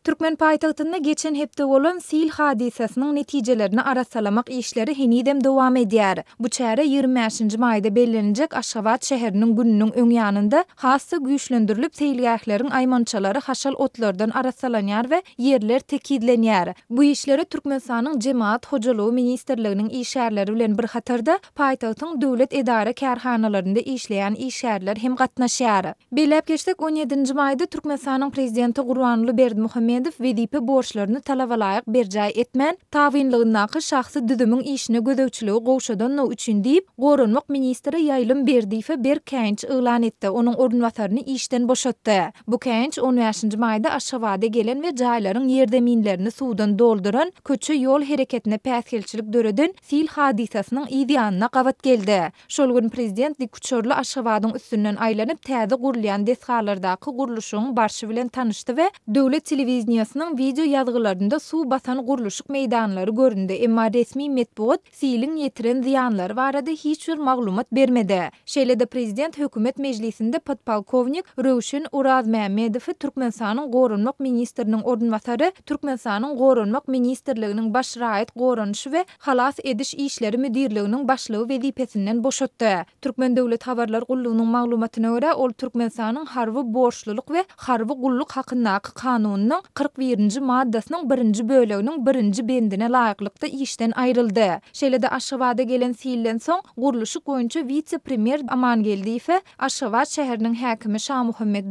Türkmen paýtagtynda geçen hepde bolan sil hadisasynyň netijelerini arasalamak işleri henidem dowam edýär. Bu çäre 25-nji maýda bellenjek Aşgabat şäheriniň gününiň öňýanynda hassy güýçlendirilip seýilgähleriň aýmançalary haşal otlardan arasalanýar we ýerler tekidlenýär. Bu işleri Türkmenistanyň Jemaat Hojalygy ministrliginiň işärleri bilen bir hatarda paýtagtyň döwlet edara kärhanalarynda işleýän işärler hem gatnaşýar. Belläp geçdik 17-nji maýda Türkmenistanyň prezidenti Gurbanguly Berdimuhamedow wezipe borçlaryny talabalaýyk berjaý etmän, tabynlygyndaky şahsy düzümiň işine gözegçiligi gowşadandygy üçin diýip goranmak ministri Ýaýlym Berdiýewe berk käýinç yglan etdi. Onuň ornwasaryny işden boşatdy. Bu käýinç 15-nji maýda Aşgabadyga gelen we jaýlaryň ýerdeminlerini suwdan dolduran köçe ýol hereketine päsgelçilik döreden sil hadisasynyň ýa-ýanyna gabat geldi. Şol gün prezident dikçörli Aşgabadyň üstünden aýlanyp täze gurulýan deshalardaky guruluşyň barşy bilen tanışdy we döwlet telewizionynyň video ýazgylarynda suw basan guruluşyk meýdanlary göründi. Emma resmi metbuat silin ýetiren ziýanlary barada hiç bir maglumat bermedi. Şeýle-de prezident hökümet mejlisinde podpolkovnik Röwşen Urazmamadow Türkmenistanyň goranmak ministriniň ornwasary, Türkmenistanyň goranmak ministrliginiň baş raýat goranşy we halas ediş işleri müdirliginiň başlygy wezipesinden boşatdy. Türkmen döwlet habarlar gullugynyň maglumatyna görä, ol Türkmenistanyň harby borçluluk we harby gulluk hakyndaky kanunynyň 41-nji maddasynyň 1-nji böleginiň 1-nji bendine laýyklykda işden aýryldy. Şeýle-de Aşgabadyga gelen silden soň guruluşy boýunça vice-premier Amangeldiýew, Aşgabat şäheriniň häkimi Şah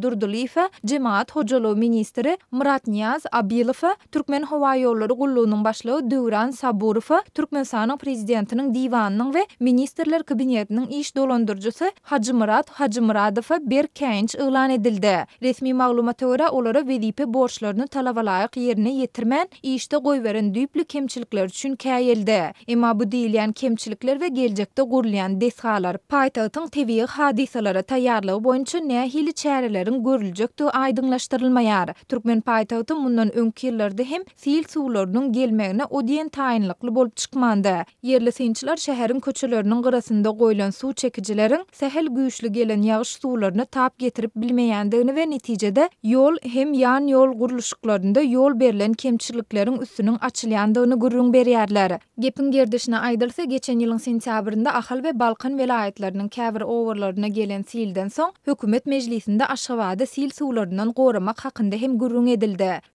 Durdulyýew, Jemaat Hojalygy ministri Murat Niyaz Abilow, Türkmen Hawa ýollary gullugynyň başlygy Döwran Saburow, Türkmenistanyň prezidentiniň diwanynyň we ministrler kabinetiniň iş dolandyrjysy Hajymuradow berk käýinç yglan edildi. Resmi maglumata görä olara wezipe borçlaryny talabalaýyk ýerine ýetirmän, işde goýberen düýpli kemçilikler üçin käýildi. Emma bu diýilýän kemçilikler we geljekde gurulýan deshalar paýtagtyň tebii hadisalary taýýarlygy boýunça nähili çäreleriň görüljekdi aýdynlaşdyrylmaýar. Türkmen paýtagty mundan öňki ýyllarda hem sil suwlarynyň gelmegine odiýen taýynlykly bolup çykmandy. Yerli synçylar şäheriň köçeleriniň gyrasynda goýulan suw çekijileriň sähel güýçli gelen ýagyş suwlaryny tap getirip bilmeýändigini we netijede ýol hem ýan ýol guruluşyklaryna ýol berilen kemçilikleriň üstüniň açylýandygyny gurrun berýärler. Gepin gerdişine aýdylsa, geçen ýylyň sentýabrynda Ahal we Balkan welaýatlarynyň käbir owerlaryna gelen silden soň hökümet mejlisinde Aşgabaty sil suwlaryndan goramak hakynda hem gurrun edildi.